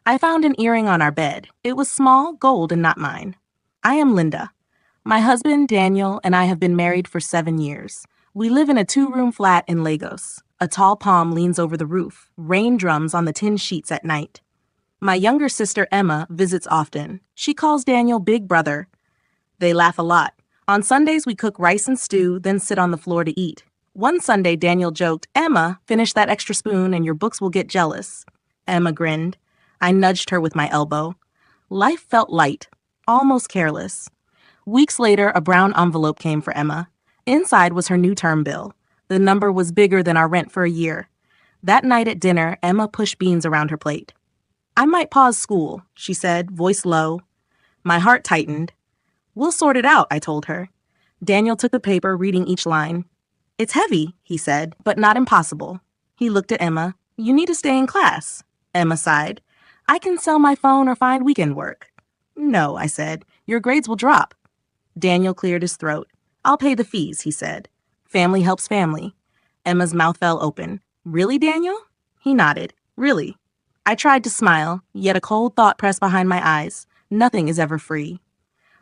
I found an earring on our bed. It was small, gold, and not mine. I am Linda. My husband, Daniel, and I have been married for 7 years. We live in a 2-room flat in Lagos. A tall palm leans over the roof. Rain drums on the tin sheets at night. My younger sister, Emma, visits often. She calls Daniel Big Brother. They laugh a lot. On Sundays, we cook rice and stew, then sit on the floor to eat. One Sunday, Daniel joked, "Emma, finish that extra spoon and your books will get jealous." Emma grinned. I nudged her with my elbow. Life felt light, almost careless. Weeks later, a brown envelope came for Emma. Inside was her new term bill. The number was bigger than our rent for a year. That night at dinner, Emma pushed beans around her plate. "I might pause school," she said, voice low. My heart tightened. "We'll sort it out," I told her. Daniel took the paper, reading each line. "It's heavy," he said, "but not impossible." He looked at Emma. "You need to stay in class." Emma sighed. "I can sell my phone or find weekend work." "No," I said. "Your grades will drop." Daniel cleared his throat. "I'll pay the fees," he said. Family helps family. Emma's mouth fell open. "Really, Daniel?" He nodded. "Really." I tried to smile, yet a cold thought pressed behind my eyes. Nothing is ever free.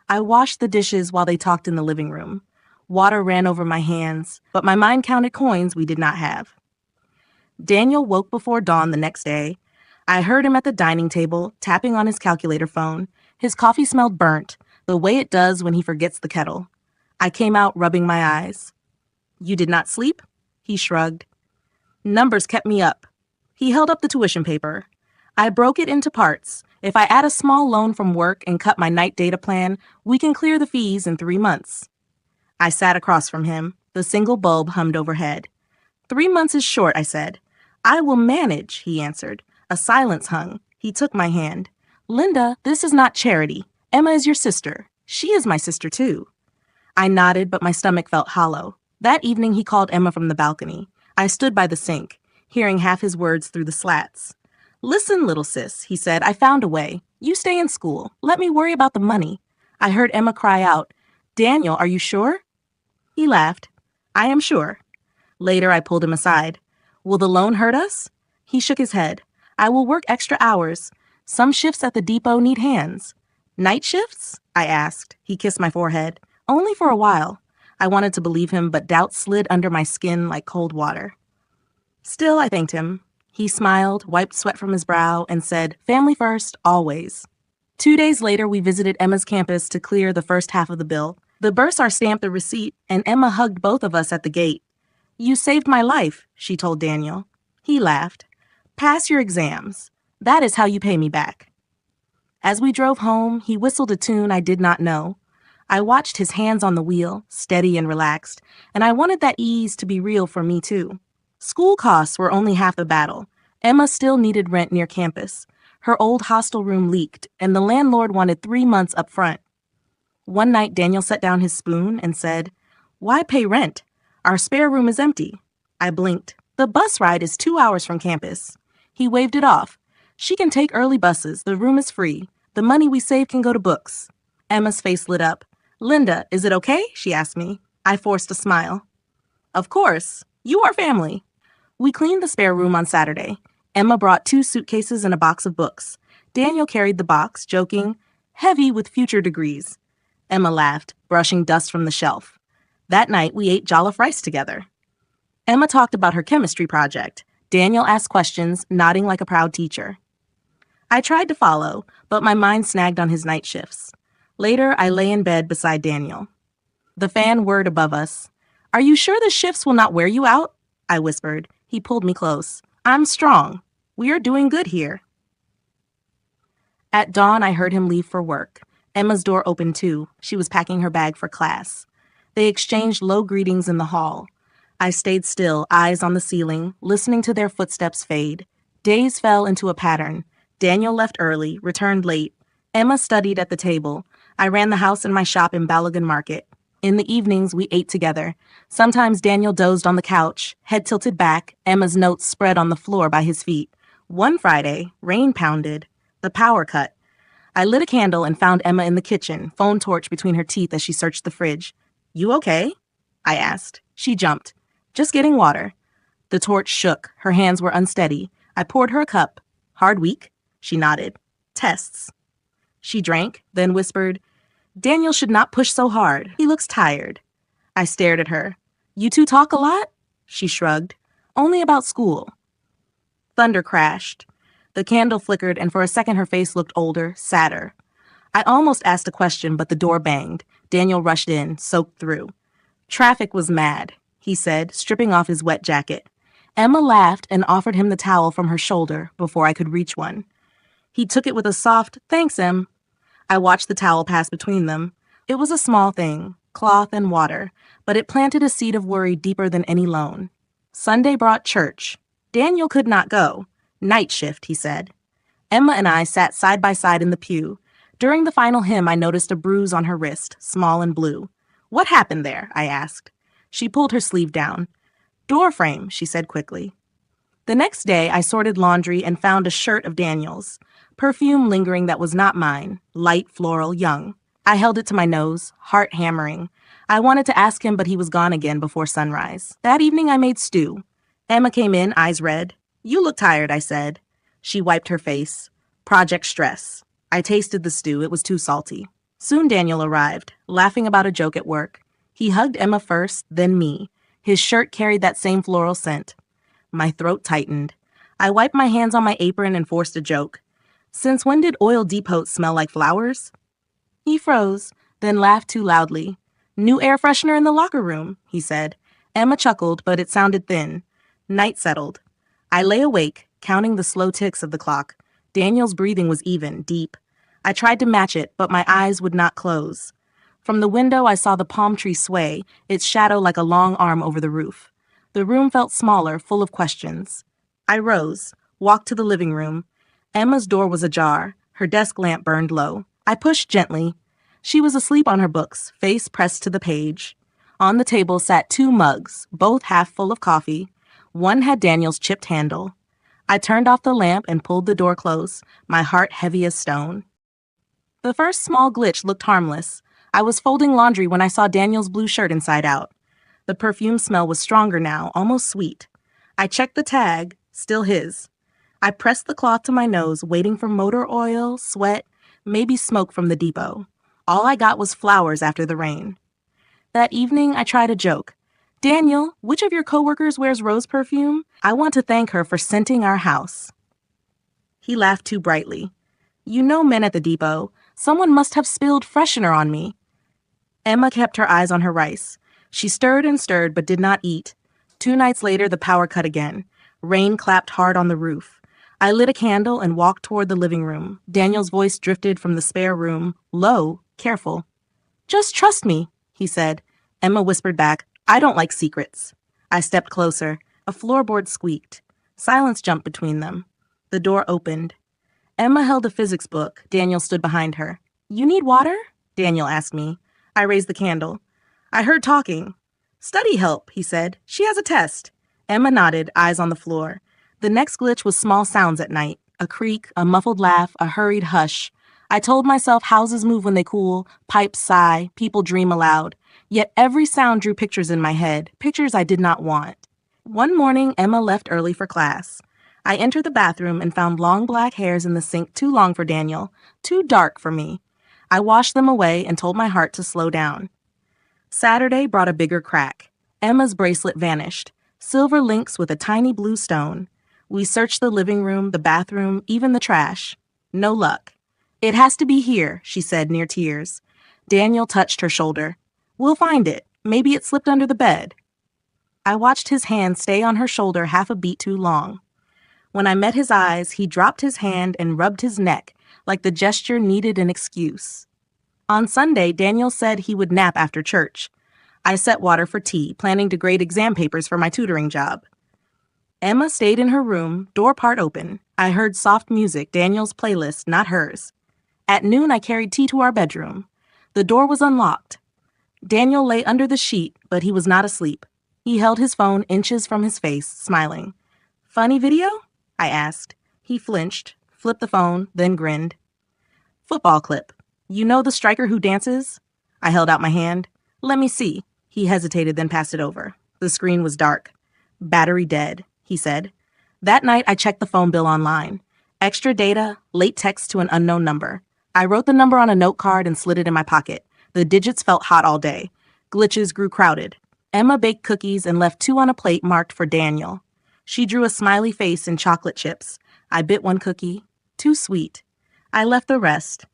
I washed the dishes while they talked in the living room. Water ran over my hands, but my mind counted coins we did not have. Daniel woke before dawn the next day. I heard him at the dining table, tapping on his calculator phone. His coffee smelled burnt, the way it does when he forgets the kettle. I came out rubbing my eyes. "You did not sleep?" He shrugged. "Numbers kept me up." He held up the tuition paper. I broke it into parts. If I add a small loan from work and cut my night data plan, we can clear the fees in 3 months. I sat across from him. The single bulb hummed overhead. 3 months is short, I said. "I will manage," he answered. A silence hung. He took my hand. "Linda, this is not charity. Emma is your sister. She is my sister, too." I nodded, but my stomach felt hollow. That evening, he called Emma from the balcony. I stood by the sink, hearing half his words through the slats. "Listen, little sis," he said, "I found a way. You stay in school. Let me worry about the money." I heard Emma cry out, "Daniel, are you sure?" He laughed. "I am sure." Later, I pulled him aside. "Will the loan hurt us?" He shook his head. "I will work extra hours. Some shifts at the depot need hands." "Night shifts?" I asked. He kissed my forehead. "Only for a while." I wanted to believe him, but doubt slid under my skin like cold water. Still, I thanked him. He smiled, wiped sweat from his brow, and said, "Family first, always." 2 days later, we visited Emma's campus to clear the first half of the bill. The bursar stamped the receipt, and Emma hugged both of us at the gate. "You saved my life," she told Daniel. He laughed. "Pass your exams. That is how you pay me back." As we drove home, he whistled a tune I did not know. I watched his hands on the wheel, steady and relaxed, and I wanted that ease to be real for me, too. School costs were only half the battle. Emma still needed rent near campus. Her old hostel room leaked, and the landlord wanted 3 months up front. One night, Daniel set down his spoon and said, "Why pay rent? Our spare room is empty." I blinked. "The bus ride is 2 hours from campus." He waved it off. "She can take early buses. The room is free. The money we save can go to books." Emma's face lit up. "Linda, is it okay?" she asked me. I forced a smile. "Of course. You are family." We cleaned the spare room on Saturday. Emma brought 2 suitcases and a box of books. Daniel carried the box, joking, "Heavy with future degrees." Emma laughed, brushing dust from the shelf. That night, we ate jollof rice together. Emma talked about her chemistry project. Daniel asked questions, nodding like a proud teacher. I tried to follow, but my mind snagged on his night shifts. Later, I lay in bed beside Daniel. The fan whirred above us. "Are you sure the shifts will not wear you out?" I whispered. He pulled me close. "I'm strong. We are doing good here." At dawn, I heard him leave for work. Emma's door opened too. She was packing her bag for class. They exchanged low greetings in the hall. I stayed still, eyes on the ceiling, listening to their footsteps fade. Days fell into a pattern. Daniel left early, returned late. Emma studied at the table. I ran the house and my shop in Balogun Market. In the evenings, we ate together. Sometimes Daniel dozed on the couch, head tilted back, Emma's notes spread on the floor by his feet. One Friday, rain pounded. The power cut. I lit a candle and found Emma in the kitchen, phone torch between her teeth as she searched the fridge. "You okay?" I asked. She jumped. "Just getting water." The torch shook. Her hands were unsteady. I poured her a cup. "Hard week?" She nodded. Tests. She drank, then whispered, Daniel should not push so hard. He looks tired. I stared at her. You two talk a lot? She shrugged. Only about school. Thunder crashed. The candle flickered, and for a second her face looked older, sadder. I almost asked a question, but the door banged. Daniel rushed in, soaked through. Traffic was mad, he said, stripping off his wet jacket. Emma laughed and offered him the towel from her shoulder before I could reach one. He took it with a soft, thanks, Em. I watched the towel pass between them. It was a small thing, cloth and water, but it planted a seed of worry deeper than any loan. Sunday brought church. Daniel could not go. Night shift, he said. Emma and I sat side by side in the pew. During the final hymn, I noticed a bruise on her wrist, small and blue. What happened there? I asked. She pulled her sleeve down. Door frame, she said quickly. The next day, I sorted laundry and found a shirt of Daniel's. Perfume lingering that was not mine, light, floral, young. I held it to my nose, heart hammering. I wanted to ask him, but he was gone again before sunrise. That evening, I made stew. Emma came in, eyes red. You look tired, I said. She wiped her face. Project stress. I tasted the stew. It was too salty. Soon Daniel arrived, laughing about a joke at work. He hugged Emma first, then me. His shirt carried that same floral scent. My throat tightened. I wiped my hands on my apron and forced a joke. Since when did oil depots smell like flowers? He froze, then laughed too loudly. New air freshener in the locker room, he said. Emma chuckled, but it sounded thin. Night settled. I lay awake, counting the slow ticks of the clock. Daniel's breathing was even, deep. I tried to match it, but my eyes would not close. From the window, I saw the palm tree sway, its shadow like a long arm over the roof. The room felt smaller, full of questions. I rose, walked to the living room. Emma's door was ajar. Her desk lamp burned low. I pushed gently. She was asleep on her books, face pressed to the page. On the table sat 2 mugs, both half full of coffee. One had Daniel's chipped handle. I turned off the lamp and pulled the door close, my heart heavy as stone. The first small glitch looked harmless. I was folding laundry when I saw Daniel's blue shirt inside out. The perfume smell was stronger now, almost sweet. I checked the tag, still his. I pressed the cloth to my nose, waiting for motor oil, sweat, maybe smoke from the depot. All I got was flowers after the rain. That evening, I tried a joke. Daniel, which of your coworkers wears rose perfume? I want to thank her for scenting our house. He laughed too brightly. You know men at the depot. Someone must have spilled freshener on me. Emma kept her eyes on her rice. She stirred and stirred but did not eat. 2 nights later, the power cut again. Rain clapped hard on the roof. I lit a candle and walked toward the living room. Daniel's voice drifted from the spare room, low, careful. Just trust me, he said. Emma whispered back, I don't like secrets. I stepped closer. A floorboard squeaked. Silence jumped between them. The door opened. Emma held a physics book. Daniel stood behind her. You need water? Daniel asked me. I raised the candle. I heard talking. Study help, he said. She has a test. Emma nodded, eyes on the floor. The next glitch was small sounds at night. A creak, a muffled laugh, a hurried hush. I told myself houses move when they cool, pipes sigh, people dream aloud. Yet every sound drew pictures in my head, pictures I did not want. One morning, Emma left early for class. I entered the bathroom and found long black hairs in the sink too long for Daniel, too dark for me. I washed them away and told my heart to slow down. Saturday brought a bigger crack. Emma's bracelet vanished. Silver links with a tiny blue stone. We searched the living room, the bathroom, even the trash. No luck. It has to be here, she said near tears. Daniel touched her shoulder. We'll find it. Maybe it slipped under the bed. I watched his hand stay on her shoulder half a beat too long. When I met his eyes, he dropped his hand and rubbed his neck, like the gesture needed an excuse. On Sunday, Daniel said he would nap after church. I set water for tea, planning to grade exam papers for my tutoring job. Emma stayed in her room, door part open. I heard soft music, Daniel's playlist, not hers. At noon, I carried tea to our bedroom. The door was unlocked. Daniel lay under the sheet, but he was not asleep. He held his phone inches from his face, smiling. Funny video? I asked. He flinched, flipped the phone, then grinned. Football clip. You know the striker who dances? I held out my hand. Let me see. He hesitated, then passed it over. The screen was dark. Battery dead, he said. That night, I checked the phone bill online. Extra data, late text to an unknown number. I wrote the number on a note card and slid it in my pocket. The digits felt hot all day. Glitches grew crowded. Emma baked cookies and left 2 on a plate marked for Daniel. She drew a smiley face in chocolate chips. I bit one cookie. Too sweet. I left the rest.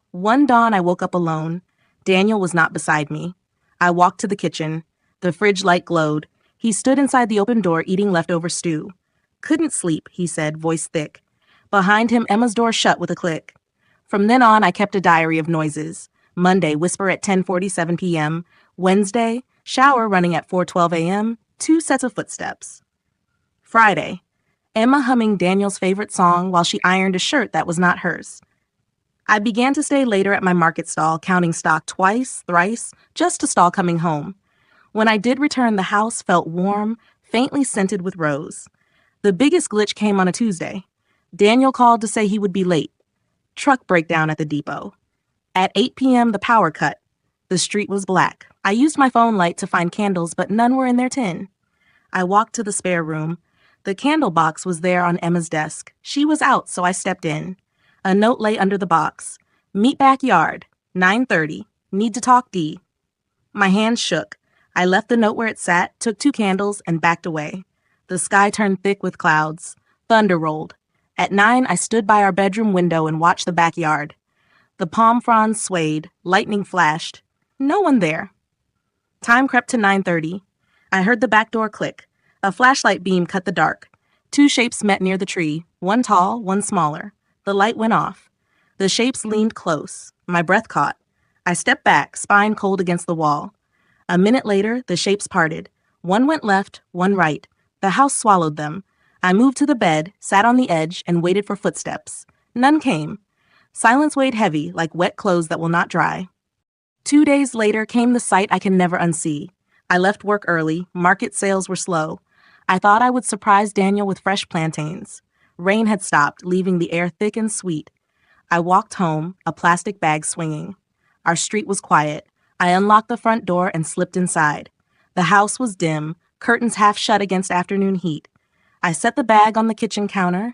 One dawn, I woke up alone. Daniel was not beside me. I walked to the kitchen. The fridge light glowed. He stood inside the open door eating leftover stew. Couldn't sleep, he said, voice thick. Behind him, Emma's door shut with a click. From then on, I kept a diary of noises. Monday, whisper at 10:47 p.m. Wednesday, shower running at 4:12 a.m., 2 sets of footsteps. Friday, Emma humming Daniel's favorite song while she ironed a shirt that was not hers. I began to stay later at my market stall, counting stock twice, thrice, just to stall coming home. When I did return, the house felt warm, faintly scented with rose. The biggest glitch came on a Tuesday. Daniel called to say he would be late. Truck breakdown at the depot. At 8 p.m., the power cut. The street was black. I used my phone light to find candles, but none were in their tin. I walked to the spare room. The candle box was there on Emma's desk. She was out, so I stepped in. A note lay under the box. Meet backyard, 9:30. Need to talk D. My hands shook. I left the note where it sat, took 2 candles, and backed away. The sky turned thick with clouds. Thunder rolled. At 9, I stood by our bedroom window and watched the backyard. The palm fronds swayed. Lightning flashed. No one there. Time crept to 9:30. I heard the back door click. A flashlight beam cut the dark. 2 shapes met near the tree, one tall, one smaller. The light went off. The shapes leaned close. My breath caught. I stepped back, spine cold against the wall. A minute later, the shapes parted. One went left, one right. The house swallowed them. I moved to the bed, sat on the edge, and waited for footsteps. None came. Silence weighed heavy, like wet clothes that will not dry. 2 days later came the sight I can never unsee. I left work early. Market sales were slow. I thought I would surprise Daniel with fresh plantains. Rain had stopped, leaving the air thick and sweet. I walked home, a plastic bag swinging. Our street was quiet. I unlocked the front door and slipped inside. The house was dim, curtains half shut against afternoon heat. I set the bag on the kitchen counter.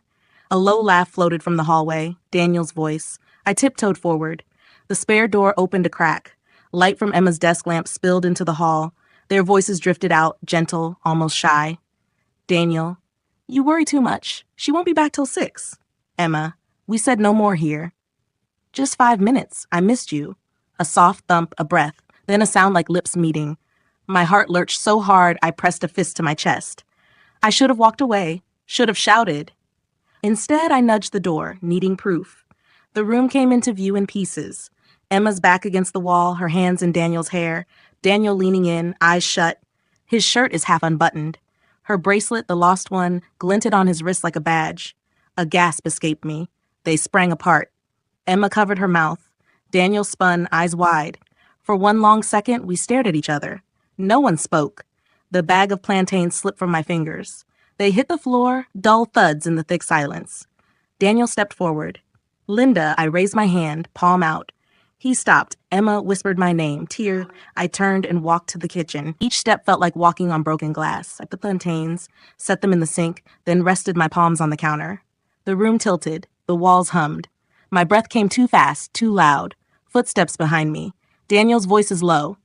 A low laugh floated from the hallway, Daniel's voice. I tiptoed forward. The spare door opened a crack. Light from Emma's desk lamp spilled into the hall. Their voices drifted out, gentle, almost shy. Daniel, you worry too much. She won't be back till 6. Emma, we said no more here. Just 5 minutes. I missed you. A soft thump, a breath, then a sound like lips meeting. My heart lurched so hard I pressed a fist to my chest. I should have walked away, should have shouted. Instead, I nudged the door, needing proof. The room came into view in pieces. Emma's back against the wall, her hands in Daniel's hair, Daniel leaning in, eyes shut. His shirt is half unbuttoned. Her bracelet, the lost one, glinted on his wrist like a badge. A gasp escaped me. They sprang apart. Emma covered her mouth. Daniel spun, eyes wide. For one long second, we stared at each other. No one spoke. The bag of plantains slipped from my fingers. They hit the floor, dull thuds in the thick silence. Daniel stepped forward. Linda, I raised my hand, palm out. He stopped. Emma whispered my name. Tear. I turned and walked to the kitchen. Each step felt like walking on broken glass. I put plantains, set them in the sink, then rested my palms on the counter. The room tilted. The walls hummed. My breath came too fast, too loud. Footsteps behind me. Daniel's voice is low.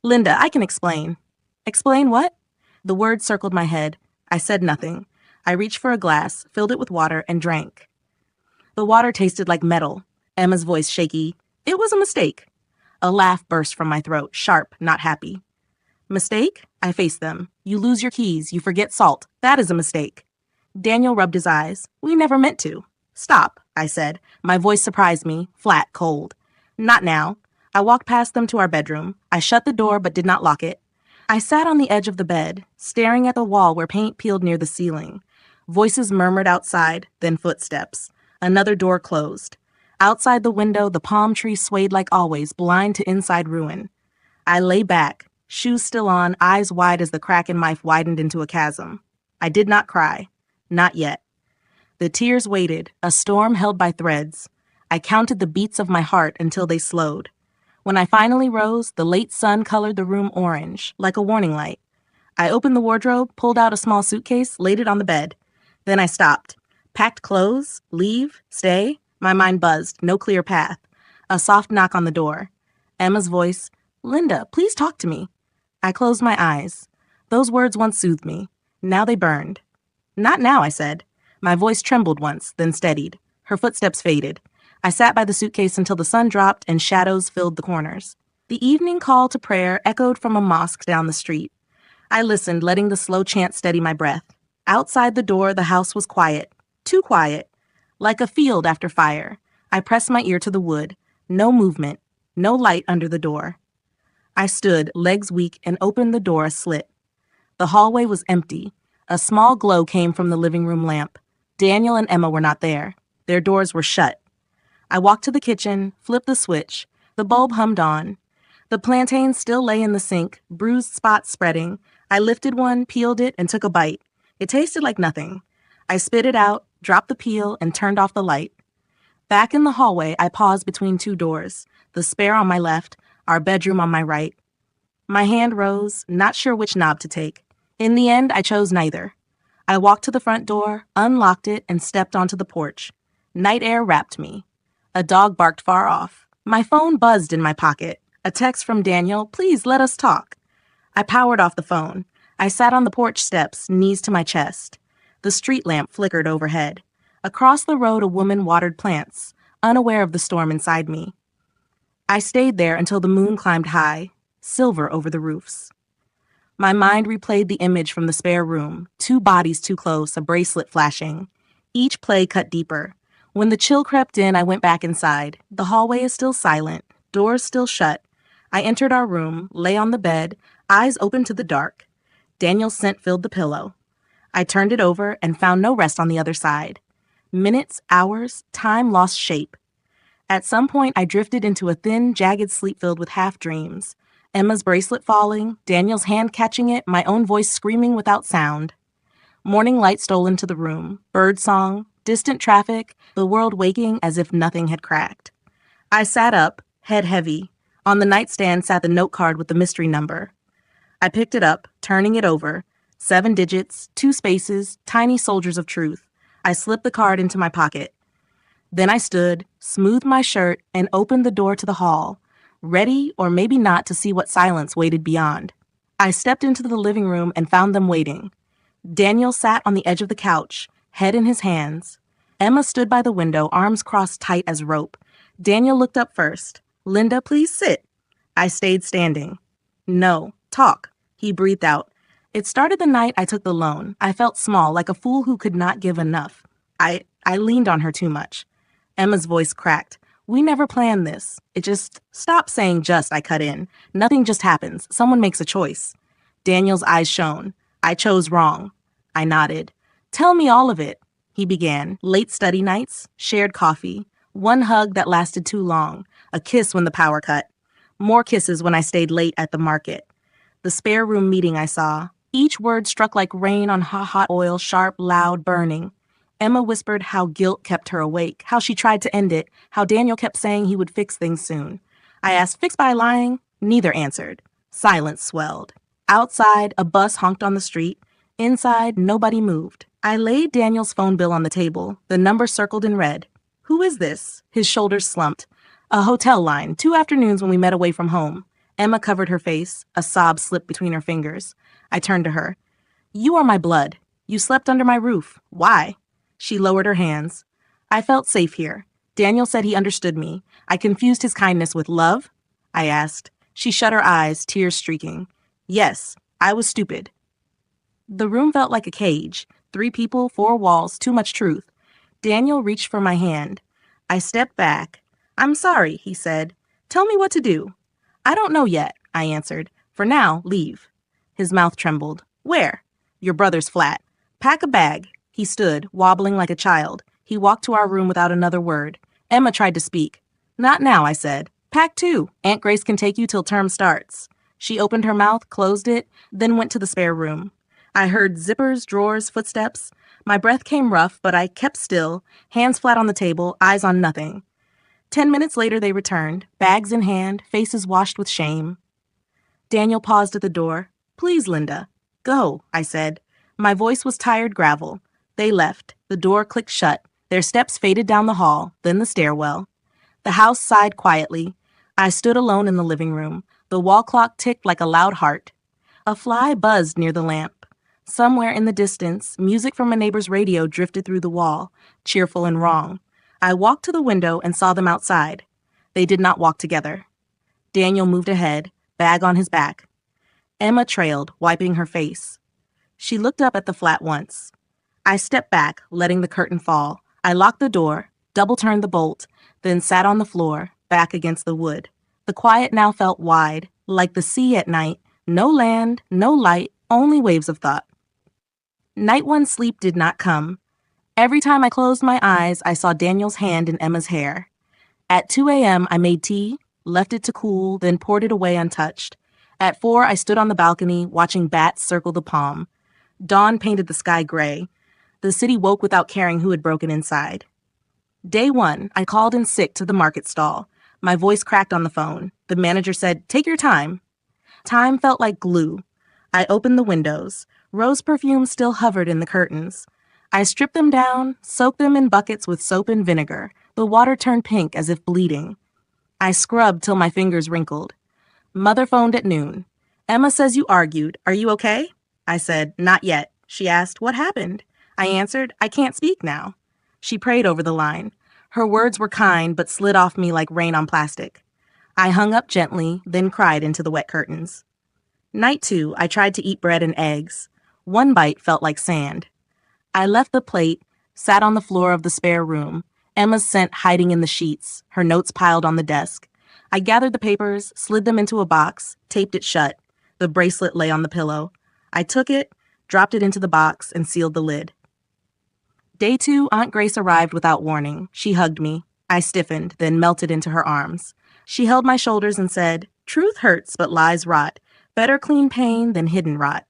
Linda, I can explain. Explain what? The words circled my head. I said nothing. I reached for a glass, filled it with water, and drank. The water tasted like metal. Emma's voice shaky. It was a mistake. A laugh burst from my throat, sharp, not happy. Mistake? I faced them. You lose your keys. You forget salt. That is a mistake. Daniel rubbed his eyes. We never meant to. Stop, I said. My voice surprised me, flat, cold. Not now. I walked past them to our bedroom. I shut the door but did not lock it. I sat on the edge of the bed, staring at the wall where paint peeled near the ceiling. Voices murmured outside, then footsteps. Another door closed. Outside the window, the palm tree swayed like always, blind to inside ruin. I lay back, shoes still on, eyes wide as the Kraken knife widened into a chasm. I did not cry. Not yet. The tears waited, a storm held by threads. I counted the beats of my heart until they slowed. When I finally rose, the late sun colored the room orange, like a warning light. I opened the wardrobe, pulled out a small suitcase, laid it on the bed. Then I stopped. Packed clothes? Leave? Stay? My mind buzzed, no clear path. A soft knock on the door. Emma's voice, Linda, please talk to me. I closed my eyes. Those words once soothed me. Now they burned. Not now, I said. My voice trembled once, then steadied. Her footsteps faded. I sat by the suitcase until the sun dropped and shadows filled the corners. The evening call to prayer echoed from a mosque down the street. I listened, letting the slow chant steady my breath. Outside the door, the house was quiet. Too quiet. Like a field after fire. I pressed my ear to the wood. No movement. No light under the door. I stood, legs weak, and opened the door a slit. The hallway was empty. A small glow came from the living room lamp. Daniel and Emma were not there. Their doors were shut. I walked to the kitchen, flipped the switch. The bulb hummed on. The plantains still lay in the sink, bruised spots spreading. I lifted one, peeled it, and took a bite. It tasted like nothing. I spit it out, dropped the peel, and turned off the light. Back in the hallway, I paused between two doors, the spare on my left, our bedroom on my right. My hand rose, not sure which knob to take. In the end, I chose neither. I walked to the front door, unlocked it, and stepped onto the porch. Night air wrapped me. A dog barked far off. My phone buzzed in my pocket. A text from Daniel, please let us talk. I powered off the phone. I sat on the porch steps, knees to my chest. The street lamp flickered overhead. Across the road, a woman watered plants, unaware of the storm inside me. I stayed there until the moon climbed high, silver over the roofs. My mind replayed the image from the spare room, two bodies too close, a bracelet flashing. Each play cut deeper. When the chill crept in, I went back inside. The hallway is still silent, doors still shut. I entered our room, lay on the bed, eyes open to the dark. Daniel's scent filled the pillow. I turned it over and found no rest on the other side. Minutes, hours, time lost shape. At some point, I drifted into a thin, jagged sleep filled with half-dreams. Emma's bracelet falling, Daniel's hand catching it, my own voice screaming without sound. Morning light stole into the room, bird song, distant traffic, the world waking as if nothing had cracked. I sat up, head heavy. On the nightstand sat the note card with the mystery number. I picked it up, turning it over. 7 digits, 2 spaces, tiny soldiers of truth. I slipped the card into my pocket. Then I stood, smoothed my shirt, and opened the door to the hall, ready or maybe not to see what silence waited beyond. I stepped into the living room and found them waiting. Daniel sat on the edge of the couch, head in his hands. Emma stood by the window, arms crossed tight as rope. Daniel looked up first. Linda, please sit. I stayed standing. No, talk. He breathed out. It started the night I took the loan. I felt small, like a fool who could not give enough. I leaned on her too much. Emma's voice cracked. We never planned this. It just, stop saying just, I cut in. Nothing just happens. Someone makes a choice. Daniel's eyes shone. I chose wrong. I nodded. Tell me all of it. He began. Late study nights, shared coffee, one hug that lasted too long, a kiss when the power cut, more kisses when I stayed late at the market. The spare room meeting I saw. Each word struck like rain on hot oil, sharp, loud, burning. Emma whispered how guilt kept her awake, how she tried to end it, how Daniel kept saying he would fix things soon. I asked, fix by lying? Neither answered. Silence swelled. Outside, a bus honked on the street. Inside, nobody moved. I laid Daniel's phone bill on the table, the number circled in red. Who is this? His shoulders slumped. A hotel line, 2 afternoons when we met away from home. Emma covered her face. A sob slipped between her fingers. I turned to her. You are my blood. You slept under my roof. Why? She lowered her hands. I felt safe here. Daniel said he understood me. I confused his kindness with love? I asked. She shut her eyes, tears streaking. Yes, I was stupid. The room felt like a cage. 3 people, 4 walls, too much truth. Daniel reached for my hand. I stepped back. I'm sorry, he said. Tell me what to do. I don't know yet, I answered. For now, leave. His mouth trembled. Where? Your brother's flat. Pack a bag. He stood, wobbling like a child. He walked to our room without another word. Emma tried to speak. Not now, I said. Pack 2. Aunt Grace can take you till term starts. She opened her mouth, closed it, then went to the spare room. I heard zippers, drawers, footsteps. My breath came rough, but I kept still, hands flat on the table, eyes on nothing. 10 minutes later they returned, bags in hand, faces washed with shame. Daniel paused at the door. Please, Linda. Go, I said. My voice was tired gravel. They left. The door clicked shut. Their steps faded down the hall, then the stairwell. The house sighed quietly. I stood alone in the living room. The wall clock ticked like a loud heart. A fly buzzed near the lamp. Somewhere in the distance, music from a neighbor's radio drifted through the wall, cheerful and wrong. I walked to the window and saw them outside. They did not walk together. Daniel moved ahead, bag on his back. Emma trailed, wiping her face. She looked up at the flat once. I stepped back, letting the curtain fall. I locked the door, double-turned the bolt, then sat on the floor, back against the wood. The quiet now felt wide, like the sea at night. No land, no light, only waves of thought. Night one sleep did not come. Every time I closed my eyes, I saw Daniel's hand in Emma's hair. At 2 a.m., I made tea, left it to cool, then poured it away untouched. At 4, I stood on the balcony, watching bats circle the palm. Dawn painted the sky gray. The city woke without caring who had broken inside. Day 1, I called in sick to the market stall. My voice cracked on the phone. The manager said, "Take your time." Time felt like glue. I opened the windows. Rose perfume still hovered in the curtains. I stripped them down, soaked them in buckets with soap and vinegar. The water turned pink as if bleeding. I scrubbed till my fingers wrinkled. Mother phoned at noon. "Emma says you argued. Are you okay?" I said, "Not yet." She asked, "What happened?" I answered, "I can't speak now." She prayed over the line. Her words were kind, but slid off me like rain on plastic. I hung up gently, then cried into the wet curtains. Night 2, I tried to eat bread and eggs. One bite felt like sand. I left the plate, sat on the floor of the spare room, Emma's scent hiding in the sheets, her notes piled on the desk. I gathered the papers, slid them into a box, taped it shut. The bracelet lay on the pillow. I took it, dropped it into the box, and sealed the lid. Day 2, Aunt Grace arrived without warning. She hugged me. I stiffened, then melted into her arms. She held my shoulders and said, "Truth hurts, but lies rot. Better clean pain than hidden rot."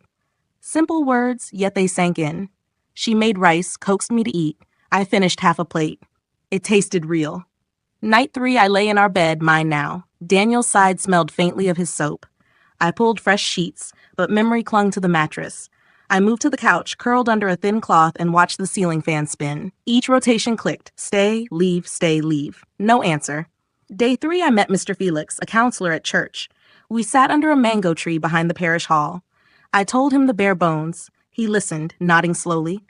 Simple words, yet they sank in. She made rice, coaxed me to eat. I finished half a plate. It tasted real. Night 3, I lay in our bed, mine now. Daniel's side smelled faintly of his soap. I pulled fresh sheets, but memory clung to the mattress. I moved to the couch, curled under a thin cloth, and watched the ceiling fan spin. Each rotation clicked. Stay, leave. No answer. Day 3, I met Mr. Felix, a counselor at church. We sat under a mango tree behind the parish hall. I told him the bare bones. He listened, nodding slowly.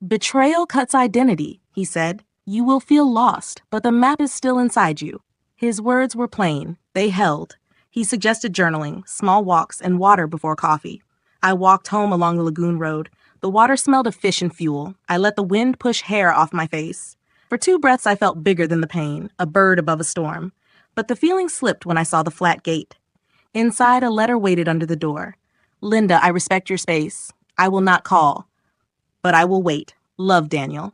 "Betrayal cuts identity," he said. "You will feel lost, but the map is still inside you." His words were plain. They held. He suggested journaling, small walks, and water before coffee. I walked home along the lagoon road. The water smelled of fish and fuel. I let the wind push hair off my face. For 2 breaths, I felt bigger than the pain, a bird above a storm. But the feeling slipped when I saw the flat gate. Inside, a letter waited under the door. "Linda, I respect your space. I will not call, but I will wait. Love, Daniel."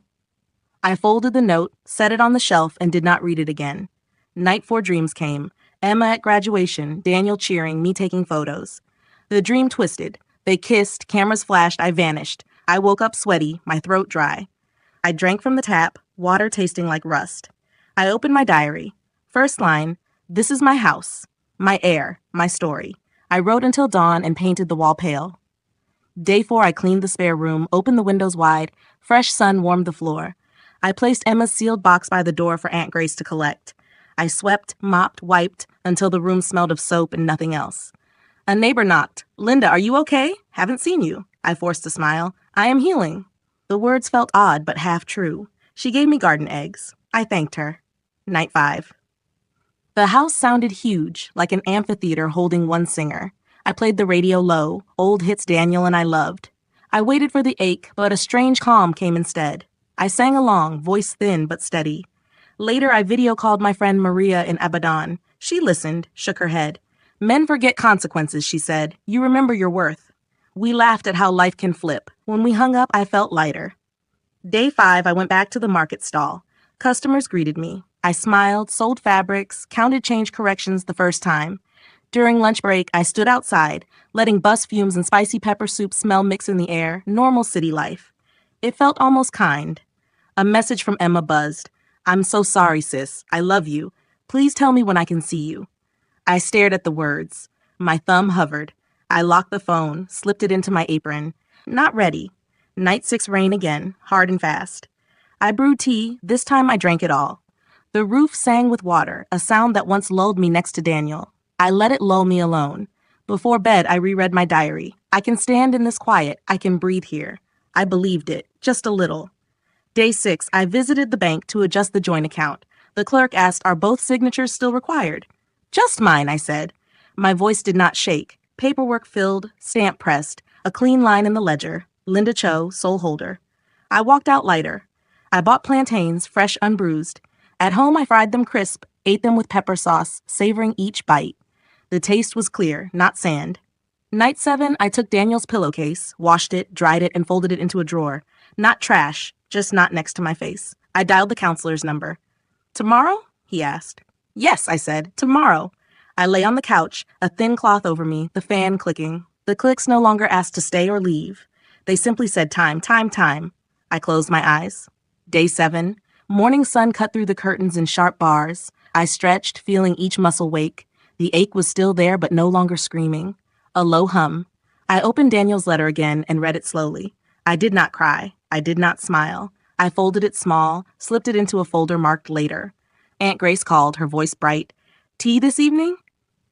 I folded the note, set it on the shelf, and did not read it again. Night 4 dreams came. Emma at graduation, Daniel cheering, me taking photos. The dream twisted. They kissed, cameras flashed, I vanished. I woke up sweaty, my throat dry. I drank from the tap, water tasting like rust. I opened my diary. First line, "This is my house, my air, my story." I wrote until dawn and painted the wall pale. Day 4, I cleaned the spare room, opened the windows wide. Fresh sun warmed the floor. I placed Emma's sealed box by the door for Aunt Grace to collect. I swept, mopped, wiped, until the room smelled of soap and nothing else. A neighbor knocked. "Linda, are you okay? Haven't seen you." I forced a smile. "I am healing." The words felt odd, but half true. She gave me garden eggs. I thanked her. Night 5. The house sounded huge, like an amphitheater holding one singer. I played the radio low, old hits Daniel and I loved. I waited for the ache, but a strange calm came instead. I sang along, voice thin but steady. Later, I video called my friend Maria in Abadan. She listened, shook her head. "Men forget consequences," she said. "You remember your worth." We laughed at how life can flip. When we hung up, I felt lighter. Day 5, I went back to the market stall. Customers greeted me. I smiled, sold fabrics, counted change corrections the first time. During lunch break, I stood outside, letting bus fumes and spicy pepper soup smell mix in the air, normal city life. It felt almost kind. A message from Emma buzzed. "I'm so sorry, sis. I love you. Please tell me when I can see you." I stared at the words. My thumb hovered. I locked the phone, slipped it into my apron. Not ready. Night 6 rain again, hard and fast. I brewed tea. This time I drank it all. The roof sang with water, a sound that once lulled me next to Daniel. I let it lull me alone. Before bed, I reread my diary. I can stand in this quiet. I can breathe here. I believed it, just a little. Day 6, I visited the bank to adjust the joint account. The clerk asked, "Are both signatures still required?" "Just mine," I said. My voice did not shake. Paperwork filled, stamp pressed, a clean line in the ledger. Linda Cho, sole holder. I walked out lighter. I bought plantains, fresh unbruised. At home, I fried them crisp, ate them with pepper sauce, savoring each bite. The taste was clear, not sand. Night 7, I took Daniel's pillowcase, washed it, dried it, and folded it into a drawer. Not trash, just not next to my face. I dialed the counselor's number. "Tomorrow?" he asked. "Yes," I said, "tomorrow." I lay on the couch, a thin cloth over me, the fan clicking. The clicks no longer asked to stay or leave. They simply said time, time, time. I closed my eyes. Day 7. Morning sun cut through the curtains in sharp bars. I stretched, feeling each muscle wake. The ache was still there, but no longer screaming. A low hum. I opened Daniel's letter again and read it slowly. I did not cry. I did not smile. I folded it small, slipped it into a folder marked later. Aunt Grace called, her voice bright. "Tea this evening?"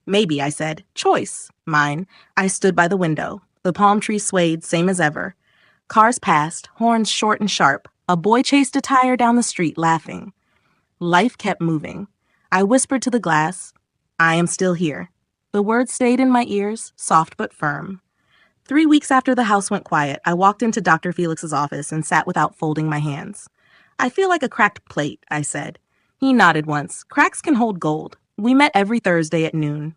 "Maybe," I said. "Choice." "Mine." I stood by the window. The palm tree swayed, same as ever. Cars passed, horns short and sharp. A boy chased a tire down the street, laughing. Life kept moving. I whispered to the glass, "I am still here." The words stayed in my ears, soft but firm. 3 weeks after the house went quiet, I walked into Dr. Felix's office and sat without folding my hands. "I feel like a cracked plate," I said. He nodded once. "Cracks can hold gold." We met every Thursday at noon.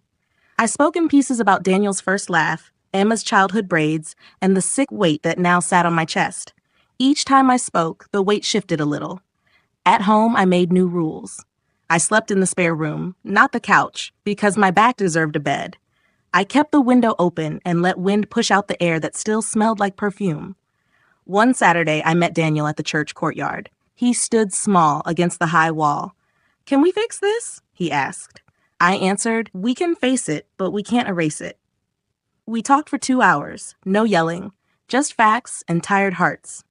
I spoke in pieces about Daniel's first laugh, Emma's childhood braids, and the sick weight that now sat on my chest. Each time I spoke, the weight shifted a little. At home, I made new rules. I slept in the spare room, not the couch, because my back deserved a bed. I kept the window open and let wind push out the air that still smelled like perfume. One Saturday, I met Daniel at the church courtyard. He stood small against the high wall. "Can we fix this?" he asked. I answered, "We can face it, but we can't erase it." We talked for 2 hours, no yelling, just facts and tired hearts.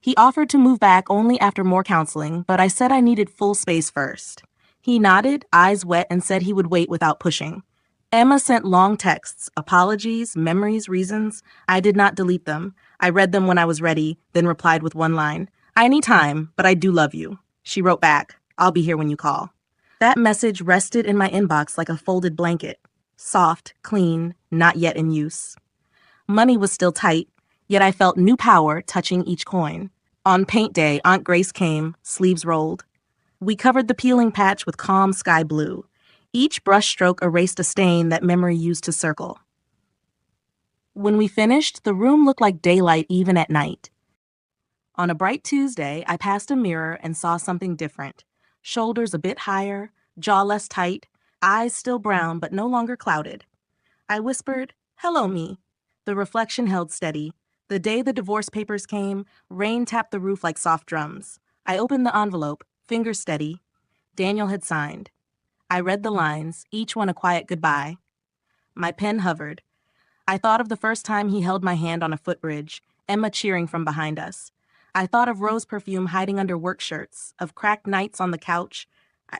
He offered to move back only after more counseling, but I said I needed full space first. He nodded, eyes wet, and said he would wait without pushing. Emma sent long texts, apologies, memories, reasons. I did not delete them. I read them when I was ready, then replied with one line, "I need time, but I do love you." She wrote back, "I'll be here when you call." That message rested in my inbox like a folded blanket. Soft, clean, not yet in use. Money was still tight, yet I felt new power touching each coin. On paint day, Aunt Grace came, sleeves rolled. We covered the peeling patch with calm sky blue. Each brush stroke erased a stain that memory used to circle. When we finished, the room looked like daylight even at night. On a bright Tuesday, I passed a mirror and saw something different. Shoulders a bit higher, jaw less tight, eyes still brown but no longer clouded. I whispered, "Hello, me." The reflection held steady. The day the divorce papers came, rain tapped the roof like soft drums. I opened the envelope, fingers steady. Daniel had signed. I read the lines, each one a quiet goodbye. My pen hovered. I thought of the first time he held my hand on a footbridge, Emma cheering from behind us. I thought of rose perfume hiding under work shirts, of cracked nights on the couch,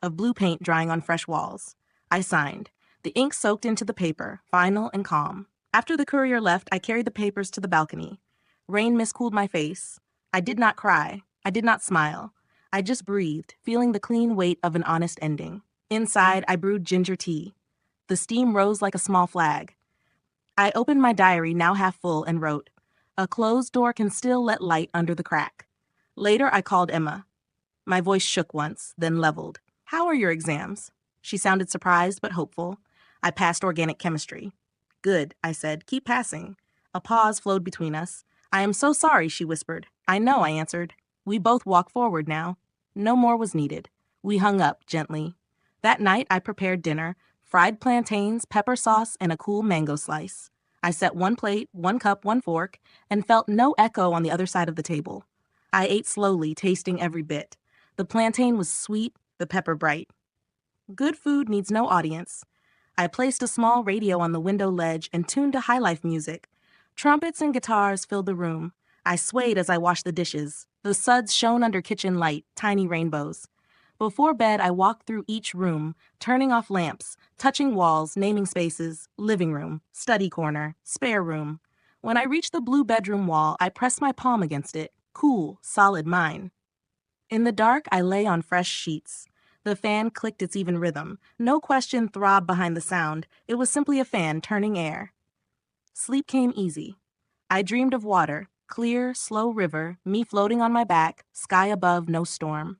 of blue paint drying on fresh walls. I signed. The ink soaked into the paper, final and calm. After the courier left, I carried the papers to the balcony. Rain mist cooled my face. I did not cry. I did not smile. I just breathed, feeling the clean weight of an honest ending. Inside, I brewed ginger tea. The steam rose like a small flag. I opened my diary, now half full, and wrote, "A closed door can still let light under the crack." Later, I called Emma. My voice shook once, then leveled. "How are your exams?" She sounded surprised but hopeful. I passed organic chemistry. "Good," I said. "Keep passing." A pause flowed between us. "I am so sorry," she whispered. "I know," I answered. We both walked forward now. No more was needed. We hung up gently. That night, I prepared dinner, fried plantains, pepper sauce, and a cool mango slice. I set one plate, one cup, one fork, and felt no echo on the other side of the table. I ate slowly, tasting every bit. The plantain was sweet, the pepper bright. Good food needs no audience. I placed a small radio on the window ledge and tuned to highlife music. Trumpets and guitars filled the room. I swayed as I washed the dishes. The suds shone under kitchen light, tiny rainbows. Before bed, I walked through each room, turning off lamps, touching walls, naming spaces, living room, study corner, spare room. When I reached the blue bedroom wall, I pressed my palm against it. Cool, solid mine. In the dark, I lay on fresh sheets. The fan clicked its even rhythm. No question throbbed behind the sound. It was simply a fan turning air. Sleep came easy. I dreamed of water, clear, slow river, me floating on my back, sky above, no storm.